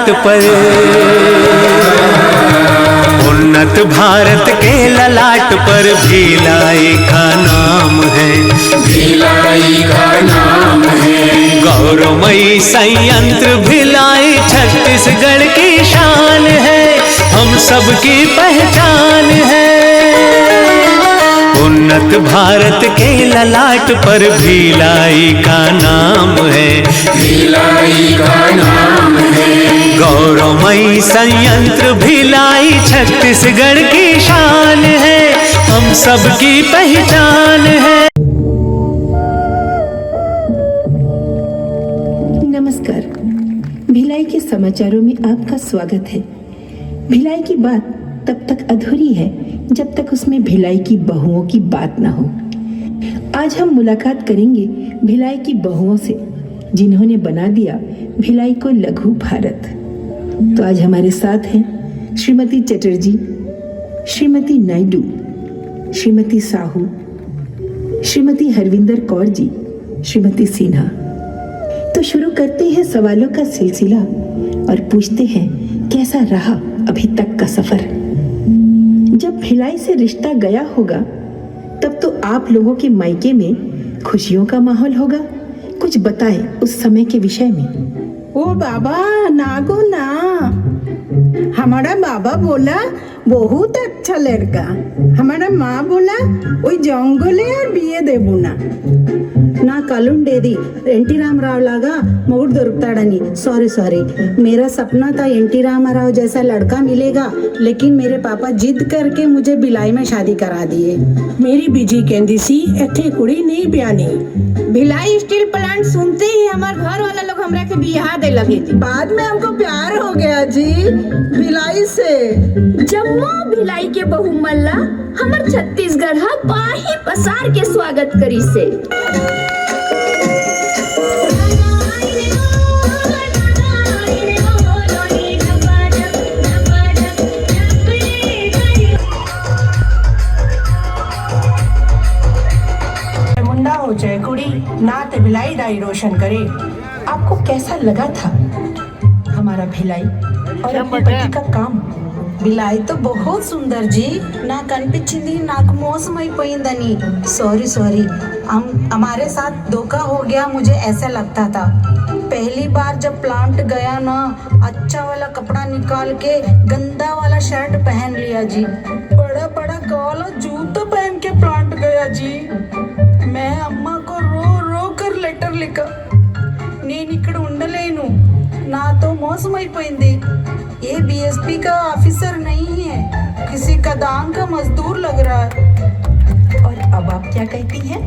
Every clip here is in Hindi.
ललाट पर, उन्नत भारत के ललाट पर भिलाई का नाम है, भिलाई का नाम है। गौरवमयी संयंत्र भिलाई छत्तीसगढ़ की शान है, हम सबकी पहचान है। उन्नत भारत के ललाट पर भिलाई का नाम है, भिलाई का नाम है। गौरवमयी संयंत्र भिलाई छत्तीसगढ़ की शान है, हम सबकी पहचान है। नमस्कार, भिलाई के समाचारों में आपका स्वागत है। भिलाई की बात तब तक अधूरी है जब तक उसमें भिलाई की बहुओं की बात ना हो। आज हम मुलाकात करेंगे भिलाई की बहुओं से, जिन्होंने बना दिया भिलाई को लघु भारत। तो आज हमारे साथ हैं श्रीमती चटर्जी, श्रीमती नायडू, श्रीमती साहू, श्रीमती हरविंदर कौर जी, श्रीमती सिन्हा। तो शुरू करते हैं सवालों का सिलसिला और पूछते हैं कैसा रहा अभी तक का सफर। जब भिलाई से रिश्ता गया होगा तब तो आप लोगों के मायके में खुशियों का माहौल होगा। कुछ बताएं उस समय के विषय में। ओ बाबा नागो ना, हमारा बाबा बोला बहुत अच्छा लड़का, हमारा माँ बोला वही जंगले और बिये देबू ना कलुंडेदी एनटी रामाराव लागा मोड़ दొరుకుతాడని। सॉरी, मेरा सपना था एनटी रामाराव जैसा लड़का मिलेगा, लेकिन मेरे पापा जिद करके मुझे भिलाई में शादी करा दिए। मेरी बीजी कहती सी इथे कुड़ी नहीं ब्यानी। भिलाई स्टील प्लांट सुनते ही हमारे घर वाला लोग हमरा के बियाह दे लगे थे। बाद में हमको प्यार हो गया जी भिलाई से। जम्मू भिलाई के बहु मल्ला हमर छत्तीसगढ़ हा पाही पसार के स्वागत करी से। मुंडा हो चाहे कुड़ी, नात भिलाई दाई रोशन करे। आपको कैसा लगा था हमारा भिलाई और अपने पति का काम? भिलाई तो बहुत सुंदर जी, ना कनिपिंचिंदी నాకు మోసం అయిపోయిందని। सॉरी, हमारे साथ धोखा हो गया, मुझे ऐसा लगता था। पहली बार जब प्लांट गया ना, अच्छा वाला कपड़ा निकाल के गंदा वाला शर्ट पहन लिया जी, बड़ा काला जूता पहन के प्लांट गया जी। मैं अम्मा को रो कर लेटर लिखा, నేను ఇక్కడ ఉండలేను, నాతో మోసం అయిపోయింది। ये बीएसपी का ऑफिसर नहीं है, किसी कदान का मजदूर लग रहा है। और अब आप क्या कहती हैं?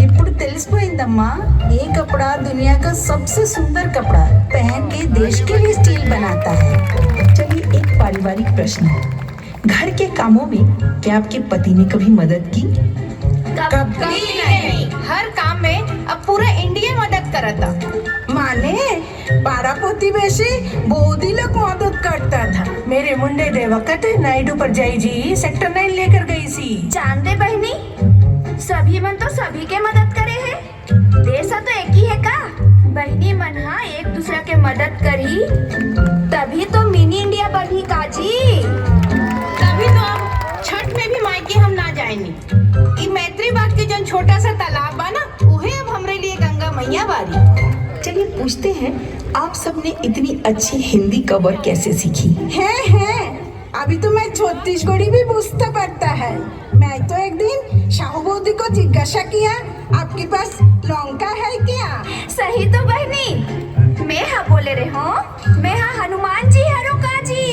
ఇప్పుడు తెలిసిపోయిందమ్మా, ये कपड़ा दुनिया का सबसे सुंदर कपड़ा पहन के देश के लिए स्टील बनाता है। चलिए एक पारिवारिक प्रश्न, घर के कामों में क्या आपके पति ने कभी मदद की? कभी नहीं, हर काम में अब पूरा इंडिया मदद करता। माने पारापोती बेसी बोधी लोग मदद करता था। मेरे मुंडे दे वक्त नायडू पर जाई जी सेक्टर 9 लेकर गई सी। चांदे बहनी सभी मन तो सभी के मदद करे है, देश तो एक ही है का। बहनी मन हा एक दूसरा के मदद करी तभी तो मिनी इंडिया बनी काजी। तभी तो अब छठ में भी मायके हम ना जाएंगे। ई मैत्री बाग के जो छोटा सा तालाब बा ना, उहे अब हमरे लिए गंगा मैया बारी। चलिए पूछते हैं, आप सबने इतनी अच्छी हिंदी कवर कैसे सीखी? है अभी तो मैं छत्तीसगढ़ी भी बुझता पड़ता है। मैं तो एक दिन शाहू बोधी को जिज्ञासा किया, आपके पास लौंका है क्या? सही तो बहनी, मैं हा बोले रहे हो, मैं हा हनुमान जी हरो काजी,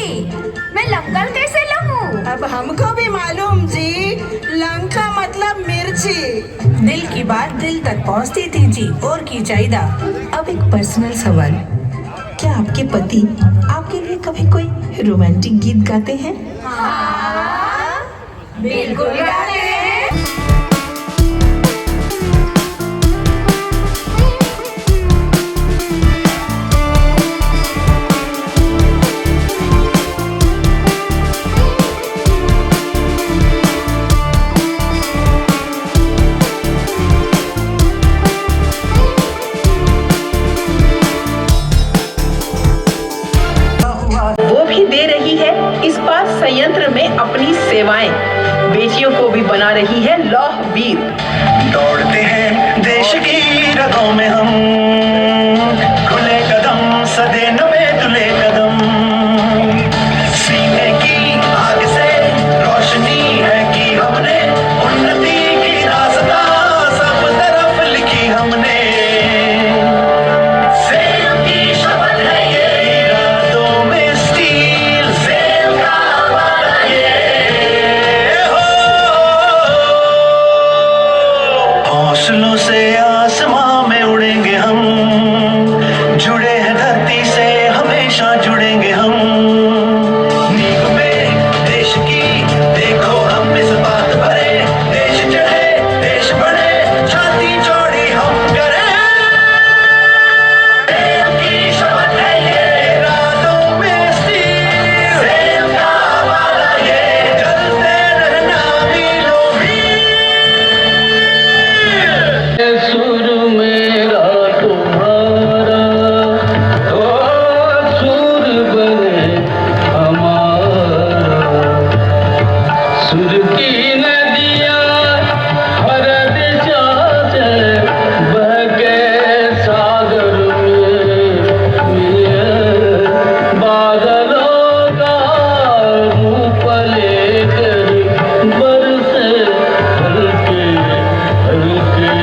मैं लंगल कैसे लहूं? अब हमको भी मालूम जी, लंका मतलब मिर्ची। दिल की बात दिल तक पहुंचती थी जी, और की चाहिदा। अब एक पर्सनल सवाल, क्या आपके पति आपके लिए कभी कोई रोमांटिक गीत गाते हैं? हाँ, बिल्कुल गाते हैं। बेटियों को भी बना रही है लौह वीर। दौड़ते हैं देश की रगों में हम, खुले कदम सदे नवे तुले कदम, सीने की आग से रोशनी है कि हमने उन्नति की रास्ता सब तरफ लिखी हमने, सेब की शपथ है ये इरादों में स्टील, सेब का वादा ये हो, हौसलों से आसमां में उड़ेंगे हम, जुड़े हैं धरती से हमेशा जुड़ेंगे हम, नींव में देश की देखो हम इस बात भरे, देश चढ़े देश बढ़े छाती चौड़ी हम करें, सेब की शपथ है ये इरादों में स्टील, सेब का वादा ये चलते रहना मीलों मील। सुर मेरा तुम्हारा, ओ सुर बने हमारा, सुर की नदियाँ हर दिशा से बह के सागर में मिले, बादलों का रूप लेकर बरसे हल्के हल्के,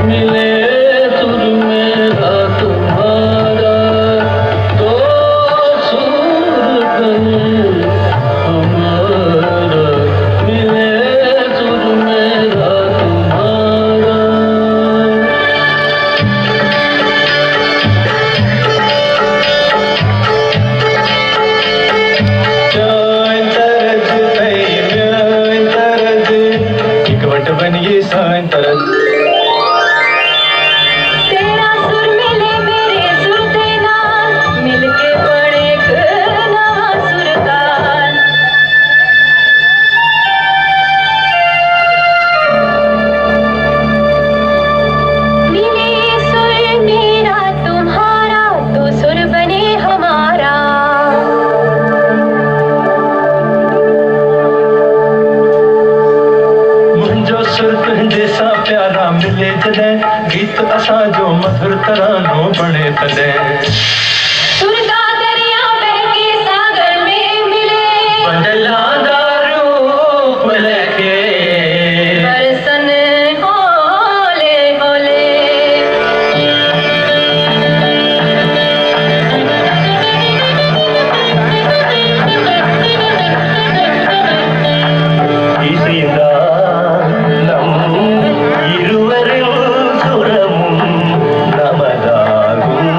मिले सुर मेरा तुम्हारा, तो सुर बने हमारा, मिले सुर मेरा तुम्हारा। बनिए साइन तरज, तेरा सुर मिले मेरे सुर देना, मिलके बड़े नवा सुरताल। मिले सुर मेरा तुम्हारा, तो सुर बने हमारा। मुंहिंजो सुर तुंहिंजे सां प्यारा मिले जॾहिं, गीत असां जो मधुर तरानो बणे तॾहिं, सुर का दरिया बहके सागर में मिले, बदला दा रूप लेके, बरसन होले होले। ഇരുവരും സുരമും നമതാകും,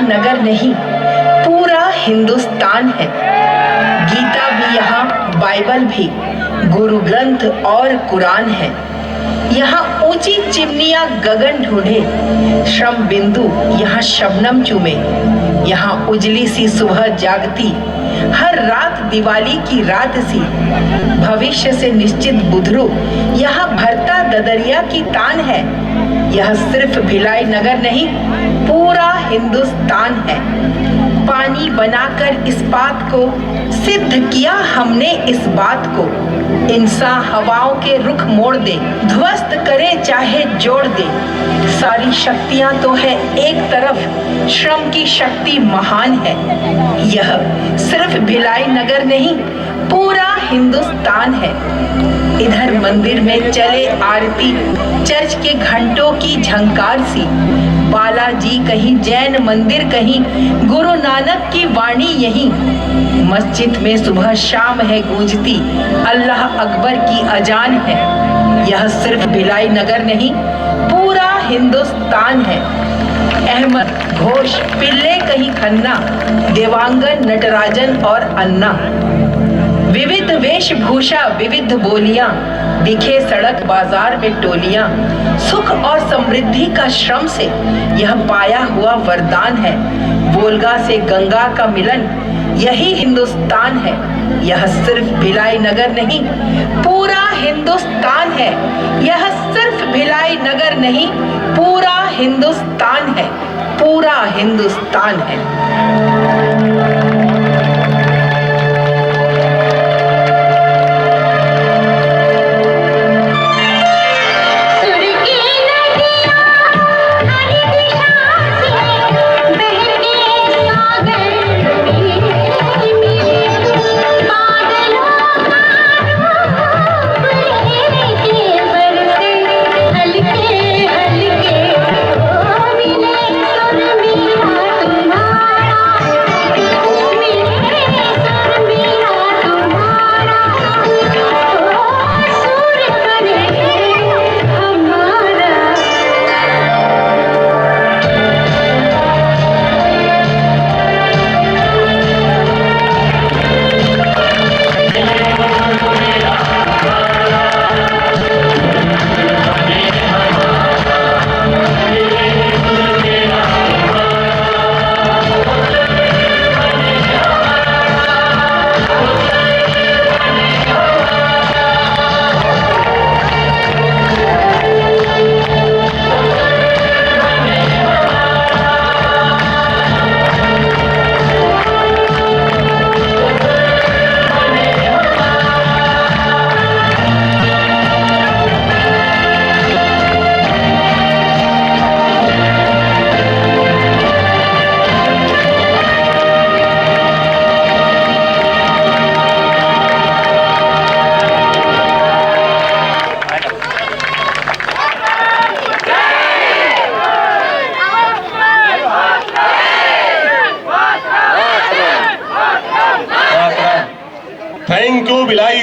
नगर नहीं, पूरा हिंदुस्तान है। गीता भी यहाँ, बाइबल भी, गुरु ग्रंथ और कुरान है। यहाँ ऊंची चिमनियां गगन ढूंढे, श्रम बिंदु यहाँ शबनम चूमे। यहाँ उजली सी सुबह जागती, हर रात दिवाली की रात सी। भविष्य से निश्चित बुधरू यहाँ भरता ददरिया की तान है। यह सिर्फ भिलाई नगर नहीं, पूरा हिंदुस्तान है। पानी बनाकर इस बात को सिद्ध किया हमने, इस बात को। इंसान हवाओं के रुख मोड़ दे, ध्वस्त करे चाहे जोड़ दे। सारी शक्तियां तो है एक तरफ, श्रम की शक्ति महान है। यह सिर्फ भिलाई नगर नहीं, पूरा हिंदुस्तान है। इधर मंदिर में चले आरती, चर्च के घंटों की झंकार सी। बालाजी कहीं, जैन मंदिर कहीं, गुरु नानक की वाणी यहीं। मस्जिद में सुबह शाम है गूंजती, अल्लाह अकबर की अजान है। यह सिर्फ भिलाई नगर नहीं, पूरा हिंदुस्तान है। अहमद, घोष, पिल्ले कहीं खन्ना, देवांगन, नटराजन और अन्ना। विविध वेशभूषा, विविध बोलियां, दिखे सड़क बाजार में टोलियां। सुख और समृद्धि का श्रम से यह पाया हुआ वरदान है। वोल्गा से गंगा का मिलन, यही हिंदुस्तान है। यह सिर्फ भिलाई नगर नहीं, पूरा हिंदुस्तान है। यह सिर्फ भिलाई नगर नहीं, पूरा हिंदुस्तान है। पूरा हिंदुस्तान है।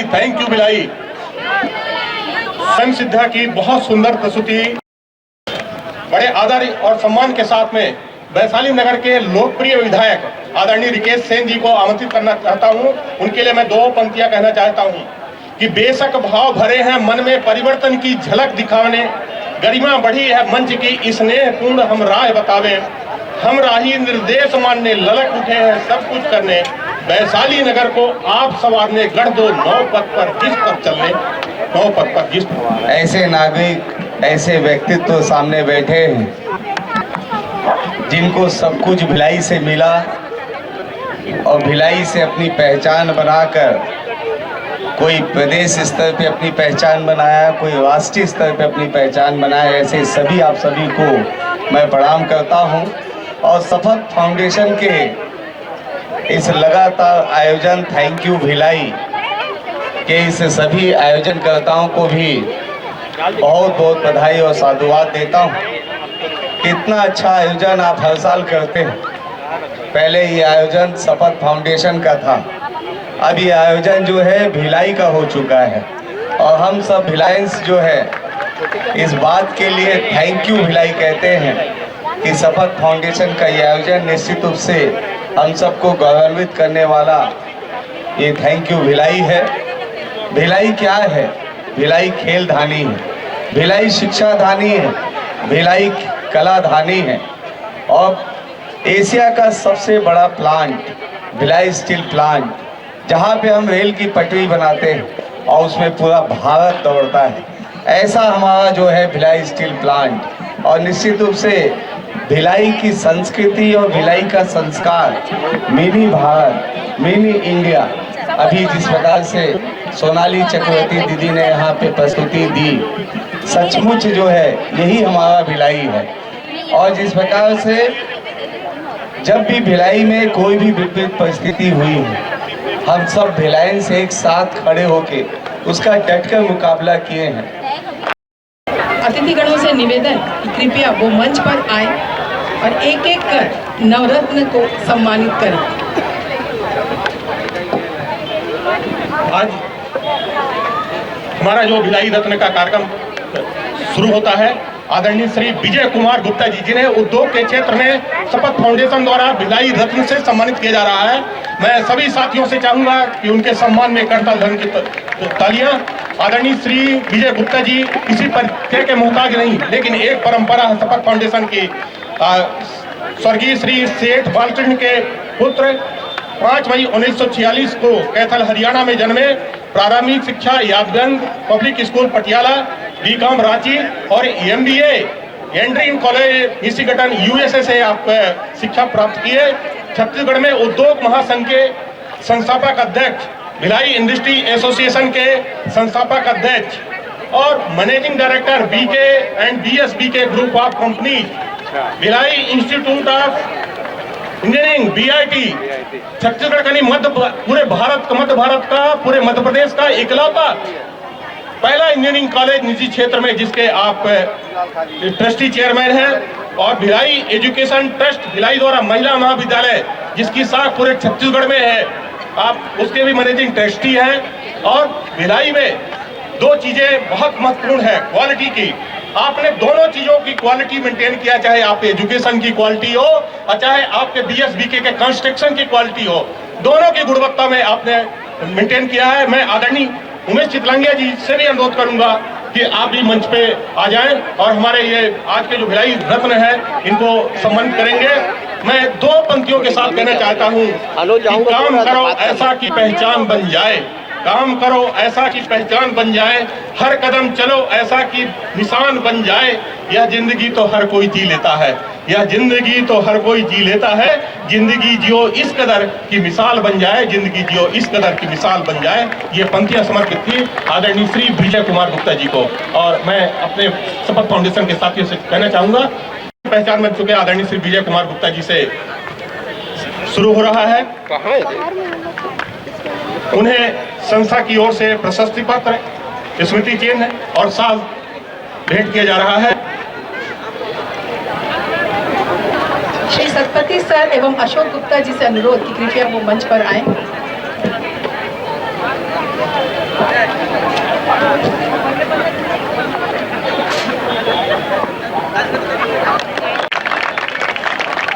Thank you Bhilai. स्वयं सिद्धा की बहुत सुंदर प्रस्तुति बड़े आदर और सम्मान के साथ में वैशाली नगर के लोकप्रिय विधायक आदरणीय रिकेश सेन जी को आमंत्रित करना चाहता हूं। उनके लिए मैं दो पंक्तियां कहना चाहता हूं कि बेशक भाव भरे हैं मन में परिवर्तन की झलक दिखाने, गरिमा बढ़ी है मंच की स्नेह पूर्ण हम राह बतावे, हम राही निर्देश मानने ललक उठे हैं सब कुछ करने, वैशाली नगर को आप संवारने गढ़ दो नौ पथ पर जिस पर चलने, नौ पथ पर जिस। ऐसे नागरिक, ऐसे व्यक्तित्व सामने बैठे हैं जिनको सब कुछ भिलाई से मिला और भिलाई से अपनी पहचान बनाकर कोई प्रदेश स्तर पे अपनी पहचान बनाया, कोई राष्ट्रीय स्तर पे अपनी पहचान बनाया। ऐसे सभी आप सभी को मैं प्रणाम करता हूं और शपथ फाउंडेशन के इस लगातार आयोजन थैंक यू भिलाई के इस सभी आयोजनकर्ताओं को भी बहुत बहुत बधाई और साधुवाद देता हूं। कितना अच्छा आयोजन आप हर साल करते हैं। पहले ये आयोजन शपथ फाउंडेशन का था, अब ये आयोजन जो है भिलाई का हो चुका है और हम सब भिलाइंस जो है इस बात के लिए थैंक यू भिलाई कहते हैं कि शपथ फाउंडेशन का ये आयोजन निश्चित रूप से हम सबको गौरवान्वित करने वाला ये थैंक यू भिलाई है। भिलाई क्या है? भिलाई खेल धानी है। भिलाई शिक्षा धानी है, भिलाई कला धानी है और एशिया का सबसे बड़ा प्लांट भिलाई स्टील प्लांट, जहाँ पे हम रेल की पटरी बनाते हैं और उसमें पूरा भारत दौड़ता है, ऐसा हमारा जो है भिलाई स्टील प्लांट। और निश्चित रूप से भिलाई की संस्कृति और भिलाई का संस्कार, मिनी भारत, मिनी इंडिया, अभी जिस प्रकार से सोनाली चक्रवर्ती दीदी ने यहाँ पे प्रस्तुति दी, सचमुच जो है यही हमारा भिलाई है। और जिस प्रकार से जब भी भिलाई में कोई भी विपरीत परिस्थिति हुई है, हम सब भिलाई से एक साथ खड़े होके उसका डटकर मुकाबला किए हैं। अतिथिगणों से निवेदन कि कृपया वो मंच पर आए और एक एक कर नवरत्न को सम्मानित करें। आज हमारा जो भिलाई रत्न का कार्यक्रम शुरू होता है, आदरणीय श्री विजय कुमार गुप्ता जी, जिन्हें उद्योग के क्षेत्र में शपथ फाउंडेशन द्वारा भिलाई रत्न से सम्मानित किया जा रहा है। मैं सभी साथियों से चाहूंगा कि उनके सम्मान में करताल ध्वनि की तालियां। आदरणीय श्री विजय गुप्ता जी किसी परिचय के मोहताज नहीं, लेकिन एक परंपरा है शपथ फाउंडेशन की। स्वर्गीय श्री सेठ बालकृष्ण के पुत्र 5 मई 1946 को कैथल हरियाणा में जन्मे। प्रारंभिक शिक्षा Yadganj public school Patiala, B Com Ranchi और MBA एंड्रीन कॉलेज मिशिगन USA से आप शिक्षा प्राप्त किए। छत्तीसगढ़ में उद्योग महासंघ के संस्थापक अध्यक्ष, भिलाई इंडस्ट्री एसोसिएशन के संस्थापक अध्यक्ष और managing director BK and BSBK group of company, Bhilai institute of engineering BIT, Chhattisgarh का नहीं पूरे भारत का पूरे मध्य प्रदेश का इकलौता पहला इंजीनियरिंग कॉलेज निजी क्षेत्र में जिसके आप ट्रस्टी चेयरमैन हैं। और भिलाई एजुकेशन ट्रस्ट भिलाई द्वारा महिला महाविद्यालय जिसकी शाख पूरे छत्तीसगढ़ में है, आप उसके भी मैनेजिंग ट्रस्टी हैं। और भिलाई में 2 चीजें बहुत महत्वपूर्ण है क्वालिटी की। आपने दोनों चीजों की क्वालिटी मेंटेन किया, चाहे आप एजुकेशन की क्वालिटी हो और चाहे आपके BSBK के कंस्ट्रक्शन की क्वालिटी हो, दोनों की गुणवत्ता में आपने मेंटेन किया है। मैं आदरणीय उमेश चितलांगिया जी से भी अनुरोध करूंगा कि आप भी मंच पे आ जाएं और हमारे ये आज के जो भिलाई रत्न है इनको सम्मानित करेंगे। मैं 2 पंक्तियों के साथ कहना चाहता हूँ कि काम करो ऐसा की पहचान बन जाए, काम करो ऐसा की पहचान बन जाए, हर कदम चलो ऐसा की निशान बन जाए। यह जिंदगी तो हर कोई जी लेता है, यह जिंदगी तो हर कोई जी लेता है, जिंदगी जियो इस कदर की मिसाल बन जाए, जिंदगी जियो इस कदर की मिसाल बन जाए। ये पंक्तियां समर्पित थी आदरणीय श्री विजय कुमार गुप्ता जी को। और मैं अपने शपथ फाउंडेशन के साथियों से कहना चाहूंगा, पहचान बन चुके आदरणीय श्री विजय कुमार गुप्ता जी से शुरू हो रहा है। उन्हें संस्था की ओर से प्रशस्ति पत्र, स्मृति चिन्ह और साल भेंट किया जा रहा है। श्री सतपति सर एवं अशोक गुप्ता जी से अनुरोध कि कृपया वो मंच पर आएं।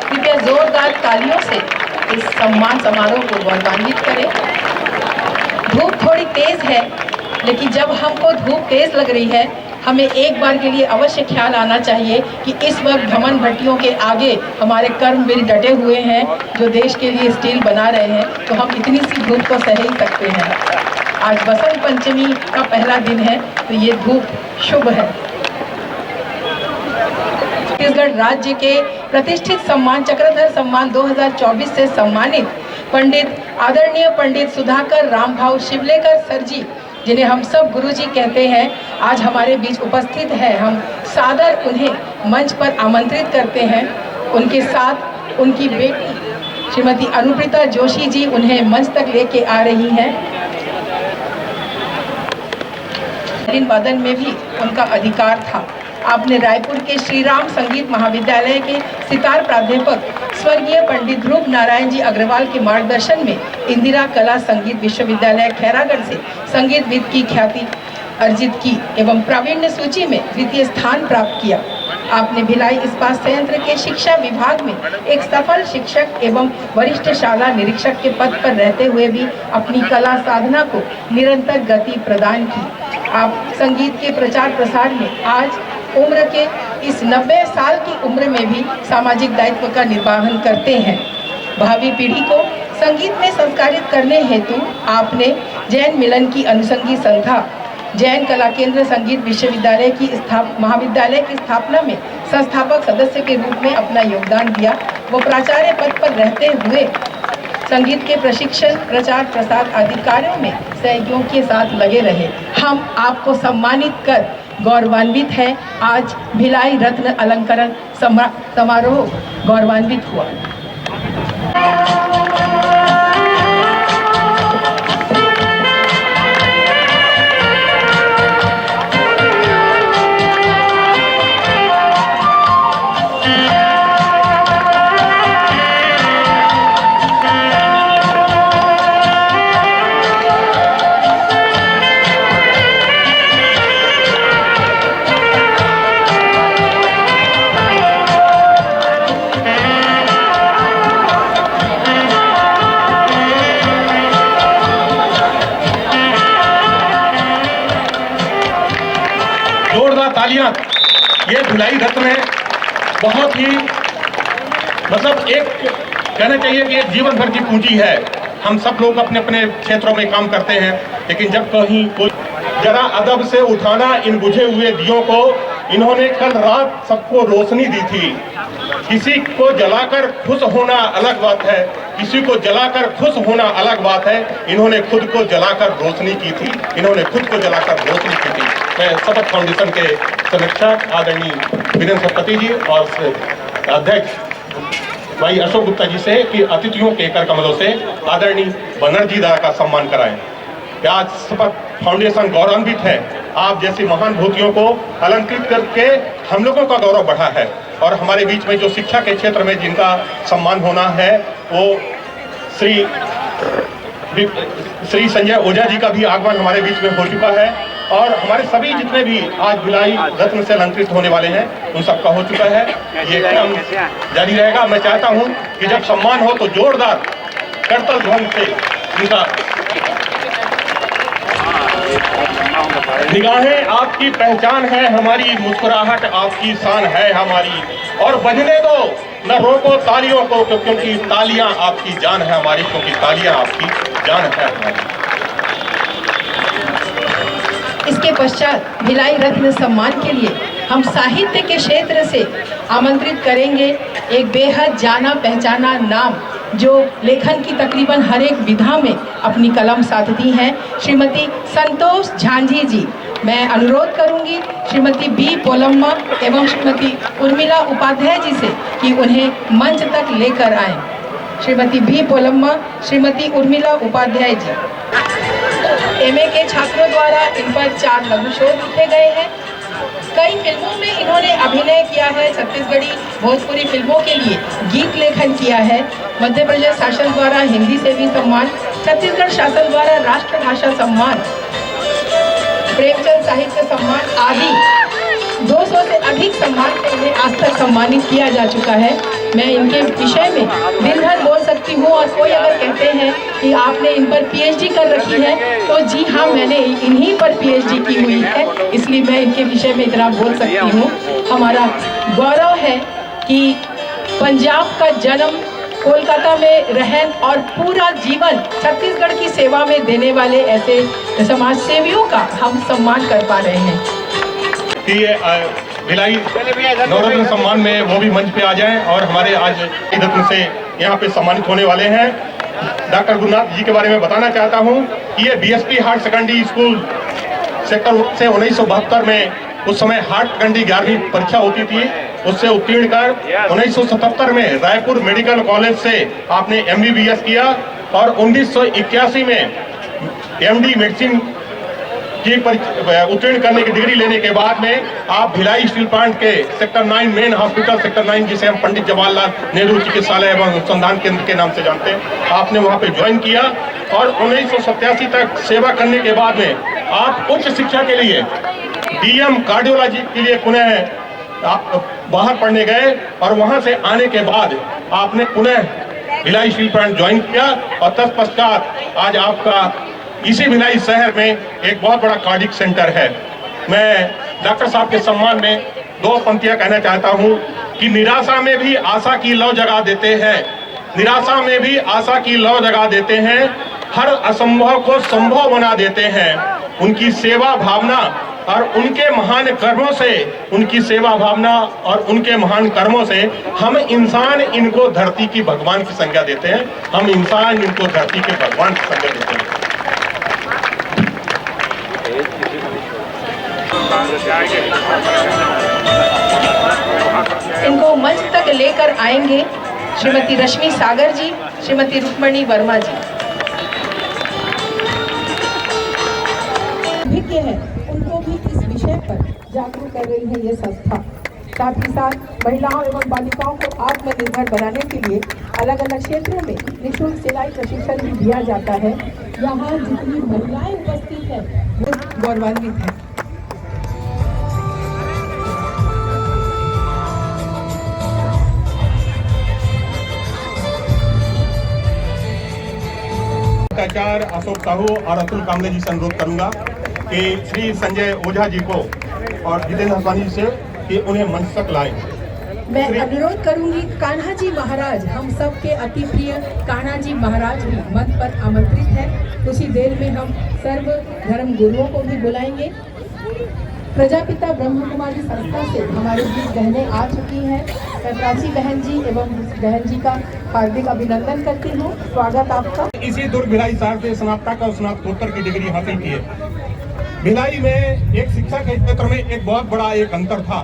कृपया जोरदार तालियों से इस सम्मान समारोह को गौरवान्वित करें। धूप थोड़ी तेज है, लेकिन जब हमको धूप तेज लग रही है, हमें एक बार के लिए अवश्य ख्याल आना चाहिए कि इस वक्त धमन भट्टियों के आगे हमारे कर्मवीर डटे हुए हैं जो देश के लिए स्टील बना रहे हैं, तो हम इतनी सी धूप तो सह ही सकते हैं। आज बसंत पंचमी का पहला दिन है, तो ये धूप शुभ है। छत्तीसगढ़ राज्य के प्रतिष्ठित सम्मान चक्रधर सम्मान 2024 से सम्मानित पंडित आदरणीय पंडित सुधाकर रामभाव शिवलेकर सर जी, जिन्हें हम सब गुरुजी कहते हैं, आज हमारे बीच उपस्थित है। हम सादर उन्हें मंच पर आमंत्रित करते हैं। उनके साथ उनकी बेटी श्रीमती अनुप्रिता जोशी जी उन्हें मंच तक लेके आ रही हैं। वादन में भी उनका अधिकार था। आपने रायपुर के श्री राम संगीत महाविद्यालय के सितार प्राध्यापक स्वर्गीय पंडित ध्रुव नारायण जी अग्रवाल के मार्गदर्शन में इंदिरा कला संगीत विश्वविद्यालय खैरागढ़ से संगीत विद की ख्याति अर्जित की एवं प्रावीण्य सूची में 2य स्थान प्राप्त किया। आपने भिलाई इस्पात संयंत्र के शिक्षा विभाग में एक सफल शिक्षक एवं वरिष्ठ शाला निरीक्षक के पद पर रहते हुए भी अपनी कला साधना को निरंतर गति प्रदान की। आप संगीत के प्रचार प्रसार में आज उम्र के इस 90 साल की उम्र में भी सामाजिक दायित्व का निर्वहन करते हैं। भावी पीढ़ी को संगीत में संस्कारित करने हेतु आपने जैन मिलन की अनुषंगी संस्था जैन कला केंद्र संगीत विश्वविद्यालय की महाविद्यालय की स्थापना में संस्थापक सदस्य के रूप में अपना योगदान दिया। वो प्राचार्य पद पर रहते हुए संगीत के प्रशिक्षण, प्रचार प्रसार आदि कार्यों में सहयोगियों के साथ लगे रहे। हम आपको सम्मानित कर गौरवान्वित है। आज भिलाई रत्न अलंकरण समारोह गौरवान्वित हुआ। तालियां। ये भिलाई रत्न है, बहुत ही मतलब एक कहना चाहिए कि एक जीवन भर की पूंजी है। हम सब लोग अपने अपने क्षेत्रों में काम करते हैं, लेकिन जब कहीं कोई जरा अदब से उठाना इन बुझे हुए दियों को, इन्होंने कल रात सबको रोशनी दी थी। किसी को जलाकर खुश होना अलग बात है, किसी को जलाकर खुश होना अलग बात है। इन्होंने खुद को जलाकर रोशनी की थी, इन्होंने खुद को जलाकर रोशनी की थी। मैं शपथ फाउंडेशन के संरक्षक आदरणीय वीरेंद्र सतपति जी और अध्यक्ष भाई अशोक गुप्ता जी से कि अतिथियों के कर कमलों से आदरणीय बनर्जी द्वारा का सम्मान कराएं। आज शपथ फाउंडेशन गौरवान्वित है। आप जैसी महान भूतियों को अलंकृत करके हम लोगों का गौरव बढ़ा है, और हमारे बीच में जो शिक्षा के क्षेत्र में जिनका सम्मान होना है वो श्री संजय ओझा जी का भी आगमन हमारे बीच में हो चुका है, और हमारे सभी जितने भी आज भिलाई रत्न से अलंकृत होने वाले हैं उन सबका हो चुका है। ये क्रम जारी रहेगा। मैं चाहता हूं कि जब सम्मान हो तो जोरदार करतल ध्वनि से उनका निगाहें आपकी पहचान है हमारी, मुस्कुराहट आपकी शान है हमारी, और बजने दो न रोको तालियों को, क्योंकि तालियां आपकी जान है हमारी, क्योंकि तालियां आपकी जान है हमारी। इसके पश्चात भिलाई रत्न सम्मान के लिए हम साहित्य के क्षेत्र से आमंत्रित करेंगे एक बेहद जाना पहचाना नाम, जो लेखन की तकरीबन हर एक विधा में अपनी कलम साधती हैं, श्रीमती संतोष झांझी जी। मैं अनुरोध करूंगी श्रीमती बी पोलम्मा एवं श्रीमती उर्मिला उपाध्याय जी से कि उन्हें मंच तक लेकर आएं। श्रीमती बी पोलम्मा, श्रीमती उर्मिला उपाध्याय जी। एमए के छात्रों द्वारा इन पर 4 लघु शोध लिखे गए हैं। कई फिल्मों में इन्होंने अभिनय किया है। छत्तीसगढ़ी भोजपुरी फिल्मों के लिए गीत लेखन किया है। मध्य प्रदेश शासन द्वारा हिंदी से भी सम्मान, छत्तीसगढ़ शासन द्वारा राष्ट्रभाषा सम्मान, प्रेमचंद साहित्य सम्मान आदि 200 से अधिक सम्मान से इन्हें आज तक सम्मानित किया जा चुका है। मैं इनके विषय में दिन भर बोल सकती हूँ, और कोई अगर कहते हैं कि आपने इन पर पीएचडी कर रखी है, तो जी हाँ, मैंने इन्हीं पर पीएचडी की हुई है, इसलिए मैं इनके विषय में इतना बोल सकती हूँ। हमारा गौरव है कि पंजाब का जन्म, कोलकाता में रहन और पूरा जीवन छत्तीसगढ़ की सेवा में देने वाले ऐसे समाज सेवियों का हम सम्मान कर पा रहे हैं। भिलाई नवरत्न सम्मान में वो भी मंच पे आ जाएं, और हमारे आज रत्न से यहाँ पे सम्मानित होने वाले हैं। डॉक्टर गुरुनाथ जी के बारे में बताना चाहता हूँ कि ये BSP higher secondary school sector से 1972 में, उस समय हायर सेकेंडरी 11वीं परीक्षा होती थी, उससे उत्तीर्ण कर 1977 में रायपुर मेडिकल कॉलेज से आपने MBBS किया, और 1981 में MD मेडिसिन की उत्तीर्ण करने की डिग्री लेने के बाद में आप भिलाई स्टील प्लांट के सेक्टर 9 मेन हॉस्पिटल सेक्टर 9, जिसे हम पंडित जवाहरलाल नेहरू चिकित्सालय एवं अनुसंधान केंद्र के नाम से जानते हैं, आपने वहां पे ज्वाइन किया, और 1987 तक सेवा करने के बाद में आप उच्च शिक्षा के लिए DM कार्डियोलॉजी के लिए पुणे आप बाहर पढ़ने गए और वहां से आने के बाद आपने पुनः भिलाई स्टील प्लांट ज्वाइन किया और तत्पश्चात आज आपका इसी भिलाई शहर में एक बहुत बड़ा कार्डियक सेंटर है। मैं डॉक्टर साहब के सम्मान में दो पंक्तियां कहना चाहता हूं कि निराशा में भी आशा की लौ जगा देते हैं, निराशा में भी आशा की लौ जगा देते हैं, हर असंभव को संभव बना देते हैं। उनकी सेवा भावना और उनके महान कर्मों से, उनकी सेवा भावना और उनके महान कर्मों से हम इंसान इनको धरती की भगवान की संज्ञा देते हैं, हम इंसान इनको धरती के भगवान की संज्ञा देते हैं। इनको मंच तक लेकर आएंगे श्रीमती रश्मि सागर जी, श्रीमती रुक्मणी वर्मा जी। भिज्ञ है उनको भी इस विषय पर जागरूक कर रही है ये संस्था। साथ ही साथ महिलाओं एवं बालिकाओं को आत्मनिर्भर बनाने के लिए अलग अलग क्षेत्रों में निःशुल्क सिलाई प्रशिक्षण भी दिया जाता है। यहाँ जितनी महिलाएं उपस्थित हैं वो गौरवान्वित है। आचार्य अशोक साहू और अतुल कामले जी से अनुरोध करूंगा कि श्री संजय ओझा जी को और जितेंद्र हसवानी जी से कि उन्हें मंच तक लाएं। मैं अनुरोध करूंगी कान्हा जी महाराज, हम सब के अति प्रिय कान्हा जी महाराज भी मंच पर आमंत्रित हैं। उसी देर में हम सर्व धर्म गुरुओं को भी बुलाएंगे। प्रजापिता ब्रह्म कुमारी संस्था से हमारी बीच बहनें आ चुकी हैं। मैं प्राची बहन जी एवं बहन जी का हार्दिक अभिनंदन करती हूँ। स्वागत आपका। इसी दुर्ग भिलाई शहर से स्नातक और स्नातकोत्तर की डिग्री हासिल की है। भिलाई में एक शिक्षा के क्षेत्र में एक बहुत बड़ा एक अंतर था।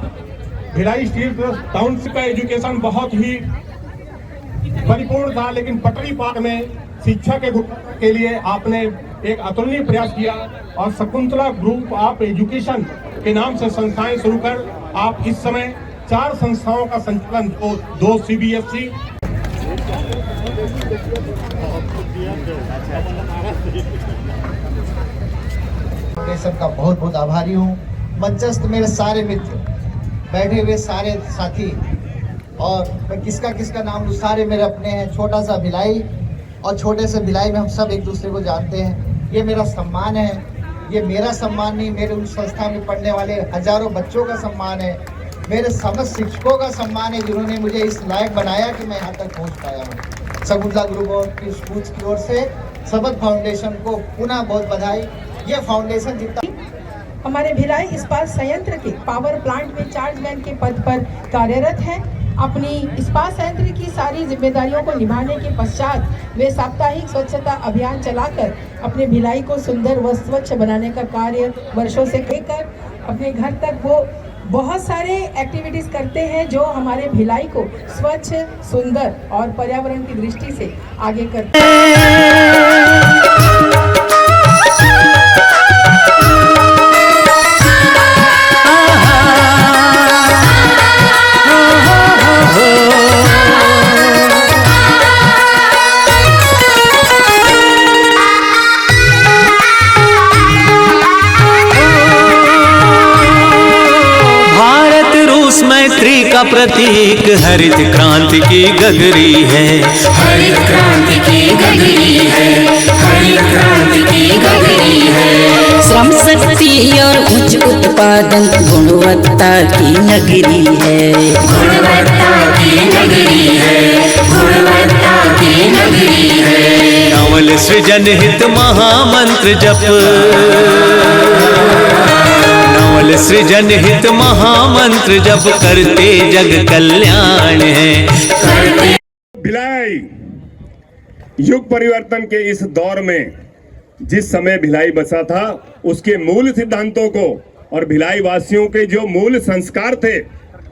भिलाई स्टील टाउनशिप का एजुकेशन बहुत ही परिपूर्ण था, लेकिन पटरी पार में शिक्षा के लिए आपने एक अतुलनीय प्रयास किया और शकुंतला ग्रुप ऑफ एजुकेशन के नाम से संस्थाएं शुरू कर आप इस समय 4 संस्थाओं का संचालन, 2 CBSE फाउंडेशन का बहुत बहुत आभारी हूँ। मंचस्थ मेरे सारे मित्र, बैठे हुए सारे साथी, और मैं किसका नाम लूँ, सारे मेरे अपने हैं। छोटा सा भिलाई और छोटे से भिलाई में हम सब एक दूसरे को जानते हैं। ये मेरा सम्मान है, ये मेरा सम्मान नहीं, मेरे उस संस्था में पढ़ने वाले हजारों बच्चों का सम्मान है, मेरे समस्त शिक्षकों का सम्मान है जिन्होंने मुझे इस लायक बनाया कि मैं यहाँ तक पहुँच पाया हूँ। शकुंतला ग्रुप ऑफ स्कूल्स की ओर से सबद फाउंडेशन को पुनः बहुत बधाई। ये फाउंडेशन जितना हमारे भिलाई इस्पात संयंत्र के पावर प्लांट में चार्जमैन के पद पर कार्यरत हैं। अपनी इस्पात संयंत्र की सारी जिम्मेदारियों को निभाने के पश्चात वे साप्ताहिक स्वच्छता अभियान चलाकर अपने भिलाई को सुंदर व स्वच्छ बनाने का कार्य वर्षों से लेकर अपने घर तक वो बहुत सारे एक्टिविटीज करते हैं जो हमारे भिलाई को स्वच्छ, सुंदर और पर्यावरण की दृष्टि से आगे करते हैं। मैत्री का प्रतीक हरित क्रांति की गगरी है, हरित क्रांति की गगरी है, हरित क्रांति की गगरी है। श्रम शक्ति और उच्च उत्पादन गुणवत्ता की नगरी है, गुणवत्ता की नगरी है, गुणवत्ता की नगरी है। नवल सृजन हित महामंत्र जप, नवल सृजन हित महामंत्र जप करते जग कल्याण है। भिलाई युग परिवर्तन के इस दौर में जिस समय भिलाई बसा था उसके मूल सिद्धांतों को और भिलाई वासियों के जो मूल संस्कार थे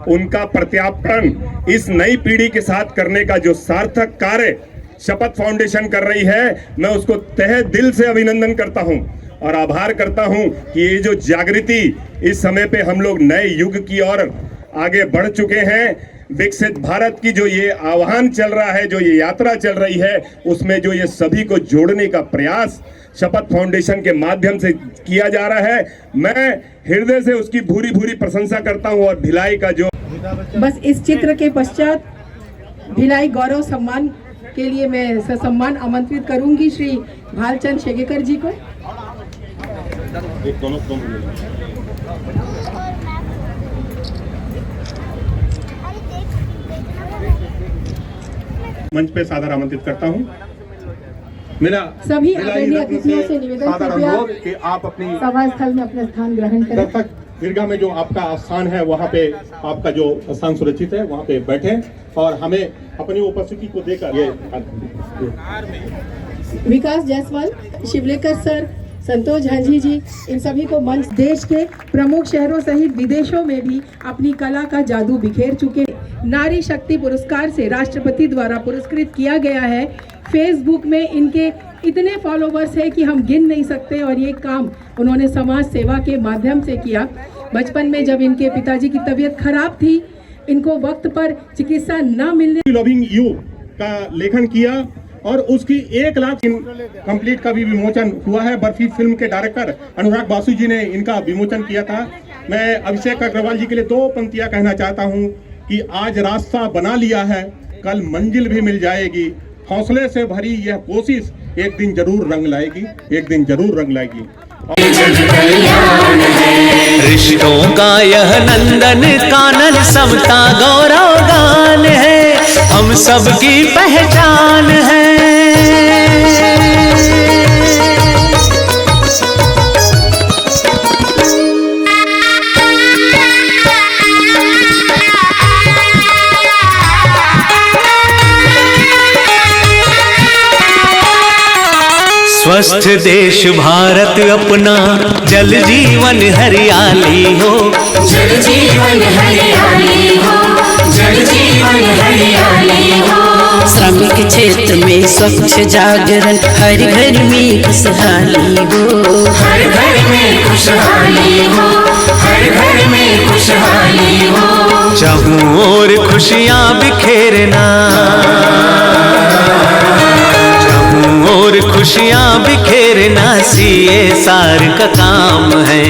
उनका प्रत्यापन इस नई पीढ़ी के साथ करने का जो सार्थक कार्य शपथ फाउंडेशन कर रही है, मैं उसको तहे दिल से अभिनंदन करता हूं और आभार करता हूं कि ये जो जागृति इस समय पे हम लोग नए युग की ओर आगे बढ़ चुके हैं। विकसित भारत की जो ये आह्वान चल रहा है, जो ये यात्रा चल रही है, उसमें जो ये सभी को जोड़ने का प्रयास शपथ फाउंडेशन के माध्यम से किया जा रहा है, मैं हृदय से उसकी भूरी भूरी प्रशंसा करता हूं। और भिलाई का जो बस इस चित्र के पश्चात भिलाई गौरव सम्मान के लिए मैं ससम्मान आमंत्रित करूंगी श्री भालचंद शेगेकर जी को। मंच पे सादर आमंत्रित करता हूं। मेरा सभी आदरणीय अतिथियों से निवेदन कि आप अपनी सभा स्थल में अपना स्थान ग्रहण करें। दर्शक दीर्घा में जो आपका स्थान है वहाँ पे आपका जो स्थान सुरक्षित है वहाँ पे बैठे और हमें अपनी उपस्थिति को देकर ये विकास जायसवाल, शिवलेकर सर, संतोष झांझी जी, इन सभी को मंच देश के प्रमुख शहरों सहित विदेशों में भी अपनी कला का जादू बिखेर चुके। नारी शक्ति पुरस्कार से राष्ट्रपति द्वारा पुरस्कृत किया गया है। फेसबुक में इनके इतने फॉलोवर्स है कि हम गिन नहीं सकते और ये काम उन्होंने समाज सेवा के माध्यम से किया। बचपन में जब इनके पिताजी की तबीयत खराब थी, इनको वक्त पर चिकित्सा न मिलने लविंग यू का लेखन किया और उसकी 1 लाख कंप्लीट का भी विमोचन हुआ है। बर्फी फिल्म के डायरेक्टर अनुराग बासु जी ने इनका विमोचन किया था। मैं अभिषेक अग्रवाल जी के लिए 2 पंक्तियां कहना चाहता हूं कि आज रास्ता बना लिया है, कल मंजिल भी मिल जाएगी। हौसले से भरी यह कोशिश एक दिन जरूर रंग लाएगी, एक दिन जरूर रंग लाएगी। रिश्तों का यह नंदन कानन समता गौरव गान है, हम सबकी पहचान है। स्वस्थ देश भारत अपना, जल जीवन हरियाली हो, जल जीवन हरियाली हो, जल जीवन हरियाली हो। श्रमिक क्षेत्र में स्वच्छ जागरण, हर घर में खुशहाली हो, हर घर में खुशहाली हो, हर घर में खुशहाली हो। चाहूं और खुशियां बिखेरना, और खुशियां बिखेरना CSR का काम है।